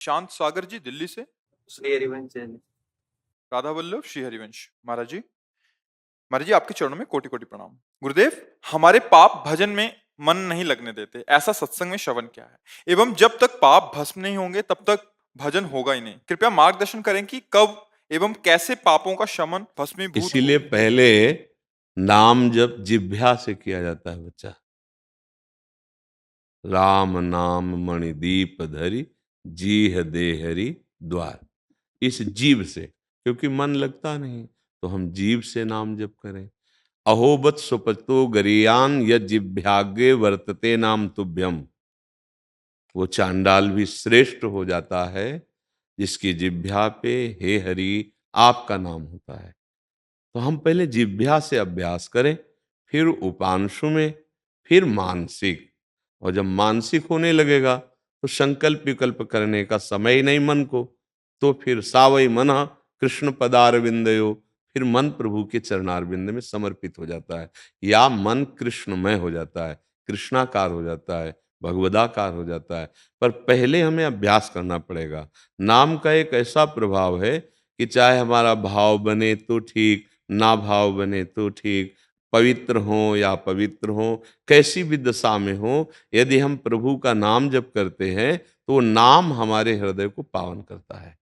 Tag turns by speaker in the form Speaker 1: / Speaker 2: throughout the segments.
Speaker 1: शांत सागर जी दिल्ली से।
Speaker 2: श्री हरिवंश जैन।
Speaker 1: राधा वल्लभ श्री हरिवंश महाराज जी आपके चरणों में कोटि कोटि प्रणाम। गुरुदेव, हमारे पाप भजन में मन नहीं लगने देते, ऐसा सत्संग में श्रवण क्या है, एवं जब तक पाप भस्म नहीं होंगे तब तक भजन होगा ही नहीं। कृपया मार्गदर्शन करें कि कब एवं कैसे पापों का शमन भस्मीभूत हो।
Speaker 3: इसीलिए पहले नाम जप जिह्वा से किया जाता है बच्चा। राम नाम मणिदीप धरी, जीह दे हरि द्वार। इस जीव से, क्योंकि मन लगता नहीं, तो हम जीव से नाम जप करें। अहोबत सुपतो गरियान यज्जिभ्यागे वर्तते नाम तुभ्यम। वो चांडाल भी श्रेष्ठ हो जाता है जिसकी जिह्वा पे हे हरि आपका नाम होता है। तो हम पहले जिह्वा से अभ्यास करें, फिर उपांशु में, फिर मानसिक। और जब मानसिक होने लगेगा तो संकल्प विकल्प करने का समय ही नहीं मन को, तो फिर सावई मना कृष्ण पदारविंदयो, फिर मन प्रभु के चरणारविंद में समर्पित हो जाता है, या मन कृष्णमय हो जाता है, कृष्णाकार हो जाता है, भगवदाकार हो जाता है। पर पहले हमें अभ्यास करना पड़ेगा। नाम का एक ऐसा प्रभाव है कि चाहे हमारा भाव बने तो ठीक, ना भाव बने तो ठीक, पवित्र हो या पवित्र हो, कैसी भी दशा में हो, यदि हम प्रभु का नाम जप करते हैं तो वो नाम हमारे हृदय को पावन करता है।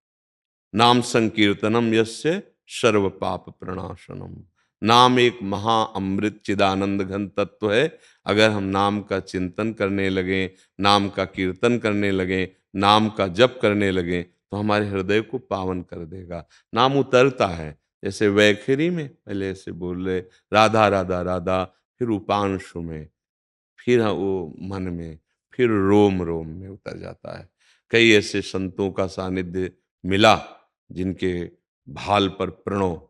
Speaker 3: नाम संकीर्तनम यस्य सर्व पाप प्रणाशनम। नाम एक महा अमृत चिदानंद घन तत्व है। अगर हम नाम का चिंतन करने लगे, नाम का कीर्तन करने लगे, नाम का जप करने लगे, तो हमारे हृदय को पावन कर देगा। नाम उतरता है, जैसे वैखरी में पहले ऐसे बोल रहे राधा राधा राधा, फिर उपांशु में, फिर वो मन में, फिर रोम रोम में उतर जाता है। कई ऐसे संतों का सानिध्य मिला जिनके भाल पर प्रणव,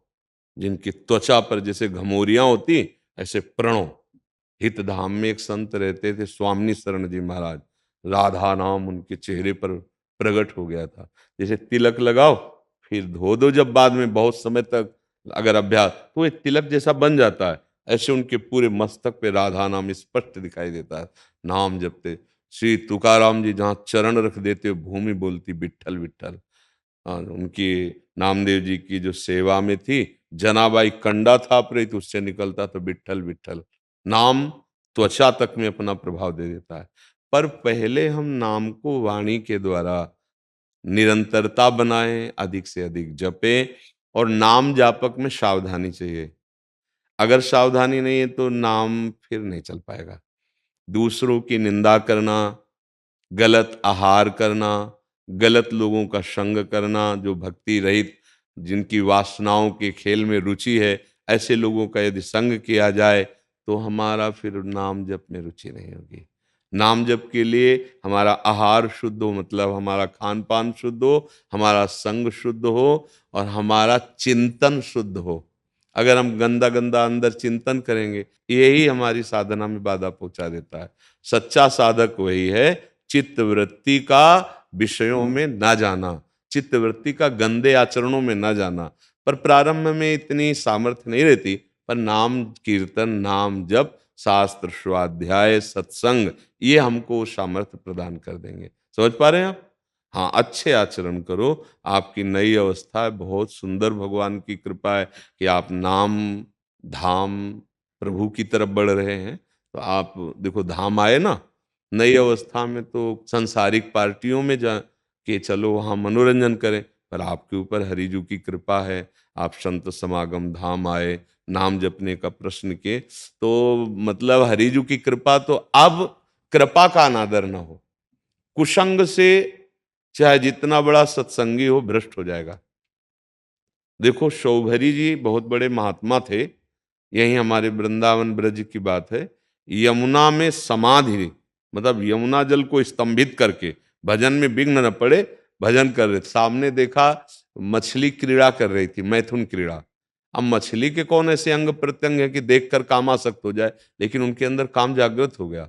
Speaker 3: जिनकी त्वचा पर जैसे घमोरियां होती, ऐसे प्रणव। हित धाम में एक संत रहते थे, स्वामी शरण जी महाराज। राधा नाम उनके चेहरे पर प्रकट हो गया था। जैसे तिलक लगाओ फिर धो दो, जब बाद में बहुत समय तक अगर अभ्यास, तो ये तिलक जैसा बन जाता है। ऐसे उनके पूरे मस्तक पे राधा नाम स्पष्ट दिखाई देता है। नाम जपते श्री तुकाराम जी जहाँ चरण रख देते भूमि बोलती विट्ठल विट्ठल। और उनकी नामदेव जी की जो सेवा में थी, जनाबाई कंडा था प्रेत, उससे निकलता तो विट्ठल विट्ठल। नाम त्वचा तक में अपना प्रभाव दे देता है। पर पहले हम नाम को वाणी के द्वारा निरंतरता बनाएं, अधिक से अधिक जपें। और नाम जापक में सावधानी चाहिए। अगर सावधानी नहीं है तो नाम फिर नहीं चल पाएगा। दूसरों की निंदा करना, गलत आहार करना, गलत लोगों का संग करना, जो भक्ति रहित, जिनकी वासनाओं के खेल में रुचि है, ऐसे लोगों का यदि संग किया जाए तो हमारा फिर नाम जप में रुचि नहीं होगी। नाम जप के लिए हमारा आहार शुद्ध हो, मतलब हमारा खान पान शुद्ध हो, हमारा संग शुद्ध हो, और हमारा चिंतन शुद्ध हो। अगर हम गंदा गंदा अंदर चिंतन करेंगे, यही हमारी साधना में बाधा पहुंचा देता है। सच्चा साधक वही है, चित्त वृत्ति का विषयों में ना जाना, चित्त वृत्ति का गंदे आचरणों में ना जाना। पर प्रारंभ में इतनी सामर्थ्य नहीं रहती, पर नाम कीर्तन, नाम जप, शास्त्र स्वाध्याय, सत्संग, ये हमको सामर्थ्य प्रदान कर देंगे। समझ पा रहे हैं आप? हाँ, अच्छे आचरण करो, आपकी नई अवस्था है। बहुत सुंदर भगवान की कृपा है कि आप नाम धाम प्रभु की तरफ बढ़ रहे हैं। तो आप देखो, धाम आए ना, नई अवस्था में तो संसारिक पार्टियों में जा के चलो, वहाँ मनोरंजन करें। पर आपके ऊपर हरिजू की कृपा है, आप संत समागम धाम आए, नाम जपने का प्रश्न किए, तो मतलब हरिजू की कृपा। तो अब कृपा का अनादर ना हो। कुसंग से चाहे जितना बड़ा सत्संगी हो, भ्रष्ट हो जाएगा। देखो, शौभरी जी बहुत बड़े महात्मा थे, यही हमारे वृंदावन ब्रज की बात है। यमुना में समाधि, मतलब यमुना जल को स्तंभित करके, भजन में विघ्न न पड़े, भजन कर रहे। सामने देखा मछली क्रीड़ा कर रही थी, मैथुन क्रीड़ा। अब मछली के कौन ऐसे अंग प्रत्यंग है कि देखकर कामासक्त हो जाए, लेकिन उनके अंदर काम जागृत हो गया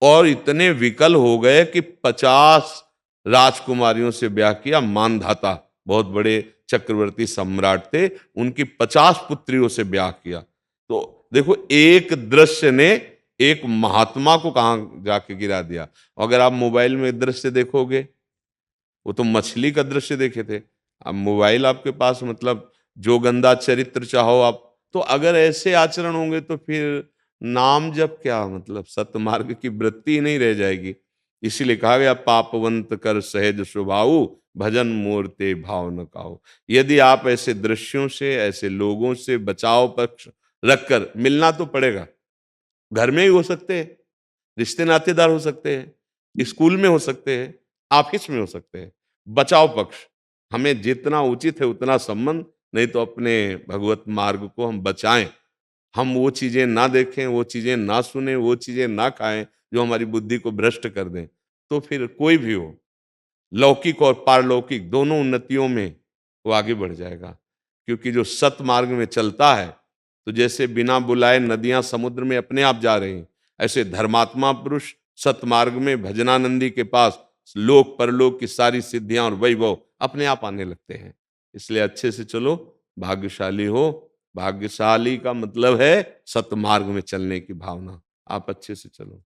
Speaker 3: और इतने विकल हो गए कि 50 राजकुमारियों से ब्याह किया। मानधाता बहुत बड़े चक्रवर्ती सम्राट थे, उनकी 50 पुत्रियों से ब्याह किया। तो देखो, एक दृश्य ने एक महात्मा को कहां जाके गिरा दिया। अगर आप मोबाइल में दृश्य देखोगे, वो तो मछली का दृश्य देखे थे। अब मोबाइल आपके पास, मतलब जो गंदा चरित्र चाहो आप, तो अगर ऐसे आचरण होंगे तो फिर नाम जप क्या, मतलब सतमार्ग की वृत्ति ही नहीं रह जाएगी। इसीलिए कहा गया पापवंत कर सहज स्वभाव, भजन मूर्ते भाव न काऊ। यदि आप ऐसे दृश्यों से, ऐसे लोगों से बचाव पक्ष रखकर, मिलना तो पड़ेगा, घर में ही हो सकते हैं, रिश्ते नातेदार हो सकते हैं, स्कूल में हो सकते हैं, ऑफिस में हो सकते हैं। बचाव पक्ष, हमें जितना उचित है उतना संबंध, नहीं तो अपने भगवत मार्ग को हम बचाएं। हम वो चीजें ना देखें, वो चीजें ना सुने, वो चीजें ना खाएं जो हमारी बुद्धि को भ्रष्ट कर दें। तो फिर कोई भी हो, लौकिक और पारलौकिक दोनों उन्नतियों में वो आगे बढ़ जाएगा। क्योंकि जो सत मार्ग में चलता है, तो जैसे बिना बुलाए नदियां समुद्र में अपने आप जा रही हैं, ऐसे धर्मात्मा पुरुष सतमार्ग में भजनानंदी के पास लोक परलोक की सारी सिद्धियां और वैभव अपने आप आने लगते हैं। इसलिए अच्छे से चलो, भाग्यशाली हो। भाग्यशाली का मतलब है सतमार्ग में चलने की भावना। आप अच्छे से चलो।